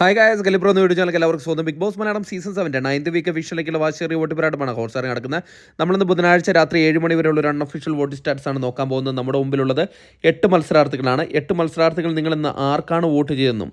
Hi guys, കലിപ്രോ എന്ന് video channel എല്ലാവർക്കും സ്വന്തം Bigg Boss Malayalam season 7 9th week വിഷയിലേക്കുള്ള വാശേറിയ വോട്ട് പോരാട്ടമാണ് ഹോട്ട്സ്റ്റാറിൽ നടക്കുന്നത്. നമ്മളിന്ന് ബുധനാഴ്ച രാത്രി 7 മണി വരെയുള്ള ഒരു അൺഒഫീഷ്യൽ വോട്ട് സ്റ്റാറ്റ്സ് ആണ് നോക്കാൻ പോകുന്നത്. നമ്മുടെ മുമ്പിലുള്ളത് 8 മത്സരാർത്ഥികളാണ്. 8 മത്സരാർത്ഥികൾ നിങ്ങൾ ഇന്ന് ആർക്കാണ് വോട്ട് ചെയ്തെന്നും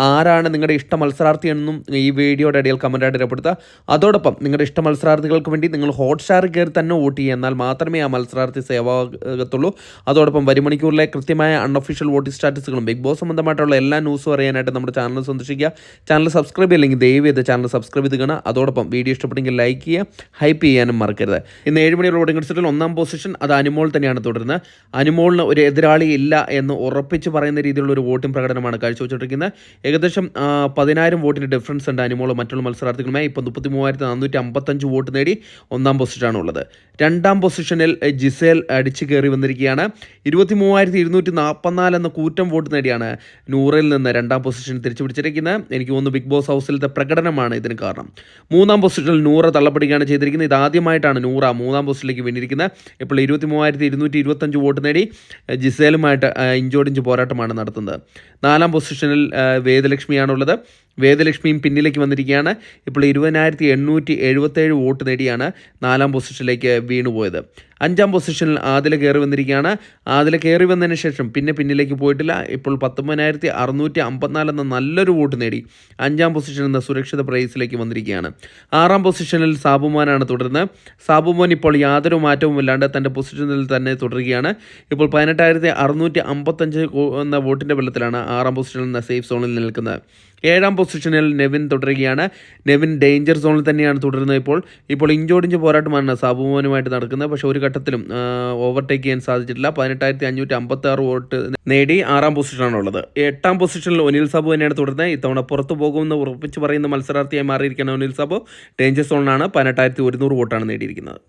ആരാണ് നിങ്ങളുടെ ഇഷ്ട മത്സരാർത്ഥി എന്നും ഈ വീഡിയോയുടെ ഇടയിൽ കമൻറ്റായിട്ട് രേഖപ്പെടുത്തുക. അതോടൊപ്പം നിങ്ങളുടെ ഇഷ്ട മത്സരാർത്ഥികൾക്ക് വേണ്ടി നിങ്ങൾ ഹോട്ട്സ്റ്റാറിൽ കയറി തന്നെ വോട്ട് ചെയ്യുക, എന്നാൽ മാത്രമേ ആ മത്സരാർത്ഥി സേവാകത്തുള്ളൂ. അതോടൊപ്പം വരുമണിക്കൂറിലെ കൃത്യമായ അൺഒഫീഷ്യൽ വോട്ട് സ്റ്റാറ്റസുകളും ബിഗ് ബോസ് സംബന്ധമായിട്ടുള്ള എല്ലാ ന്യൂസും അറിയാനായിട്ട് നമ്മുടെ ചാനൽ സന്ദർശിക്കുക. ചാനൽ സബ്സ്ക്രൈബ് ചെയ്യില്ലെങ്കിൽ ദയവ് ചെയ്ത് ചാനൽ സബ്സ്ക്രൈബ് ചെയ്ത് കാണുക. അതോടൊപ്പം വീഡിയോ ഇഷ്ടപ്പെട്ടെങ്കിൽ ലൈക്ക് ചെയ്യുക, ഹൈപ്പ് ചെയ്യാനും മറക്കരുത്. ഇന്ന് 7 മണിയുള്ള വോട്ടിംഗ് റിസൾട്ടിൽ 1ാം പൊസിഷൻ അത് അനുമോൾ തന്നെയാണ് തുടരുന്നത്. അനുമോളിന് ഒരു എതിരാളി ഇല്ല എന്ന് ഉറപ്പിച്ച് പറയുന്ന രീതിയിലുള്ള ഒരു വോട്ടിംഗ് പ്രകടനമാണ് കാഴ്ചവെച്ചിരിക്കുന്നത്. ഏകദേശം 10,000 വോട്ടിൻ്റെ ഡിഫറൻസ് ഉണ്ട് അനുമോൾ മറ്റുള്ള മത്സരാർത്ഥികളുമായി. ഇപ്പോൾ 33,455 വോട്ട് നേടി 1ാം പൊസിഷനാണുള്ളത്. 2ാം പൊസിഷനിൽ ജിസേൽ അടിച്ചു കയറി വന്നിരിക്കുകയാണ്. 23,244 എന്ന കൂറ്റം വോട്ട് നേടിയാണ് നൂറിൽ നിന്ന് 2ാം പൊസിഷൻ തിരിച്ചു പിടിച്ചിരിക്കുന്നത്. എനിക്ക് തോന്നുന്നു ബിഗ് ബോസ് ഹൗസിലത്തെ പ്രകടനമാണ് ഇതിന് കാരണം. 3ാം പൊസിഷനിൽ നൂറ തള്ളപ്പെടുകയാണ് ചെയ്തിരിക്കുന്നത്. ഇതാദ്യമായിട്ടാണ് നൂറ 3ാം പൊസിഷനിലേക്ക് വീണിരിക്കുന്നത്. ഇപ്പോൾ 23,225 വോട്ട് നേടി ജിസേലുമായിട്ട് ഇഞ്ചോടിഞ്ച് പോരാട്ടമാണ് നടത്തുന്നത്. 4ാം പൊസിഷനിൽ വേദലക്ഷ്മിയാണുള്ളത്. വേദലക്ഷ്മിയും പിന്നിലേക്ക് വന്നിരിക്കുകയാണ്. ഇപ്പോൾ 20,877 വോട്ട് നേടിയാണ് 4ാം പൊസിഷനിലേക്ക് വീണുപോയത്. 5ാം പൊസിഷനിൽ ആദില കയറി വന്നിരിക്കുകയാണ്. ആദില കയറി വന്നതിന് ശേഷം പിന്നെ പിന്നിലേക്ക് പോയിട്ടില്ല. ഇപ്പോൾ 19,654 എന്ന നല്ലൊരു വോട്ട് നേടി 5ാം പൊസിഷനിൽ നിന്ന് സുരക്ഷിത പ്രൈസിലേക്ക് വന്നിരിക്കുകയാണ്. 6ാം പൊസിഷനിൽ സാബുമോനാണ് തുടരുന്നത്. സാബുമോൻ ഇപ്പോൾ യാതൊരു മാറ്റവുമില്ലാണ്ട് തൻ്റെ പൊസിഷനിൽ തന്നെ തുടരുകയാണ്. ഇപ്പോൾ 18,655 എന്ന വോട്ടിൻ്റെ ബലത്തിലാണ് 6ാം പൊസിഷനിൽ നിന്ന് സേഫ് സോണിൽ നിൽക്കുന്നത്. 7ാം പൊസിഷനിൽ നെവിൻ തുടരുകയാണ്. നെവിൻ ഡേഞ്ചർ സോണിൽ തന്നെയാണ് തുടരുന്നത്. ഇപ്പോൾ ഇഞ്ചോടിഞ്ച് പോരാട്ടമാണ് സാബുമോനുമായിട്ട് നടക്കുന്നത്. പക്ഷേ ഒരു ഘട്ടത്തിലും ഓവർടേക്ക് ചെയ്യാൻ സാധിച്ചിട്ടില്ല. 18,556 വോട്ട് നേടി 6ാം പൊസിഷനാണുള്ളത്. 8ാം പൊസിഷനിൽ ഒനിൽ സാബു തന്നെയാണ് തുടരുന്നത്. ഇത്തവണ പുറത്തു പോകുമെന്ന് ഉറപ്പിച്ച് പറയുന്ന മത്സരാർത്ഥിയായി മാറിയിരിക്കുന്ന ഒനിൽ സാബു ഡേഞ്ചർ സോണിലാണ്. 18,100 വോട്ടാണ് നേടിയിരിക്കുന്നത്.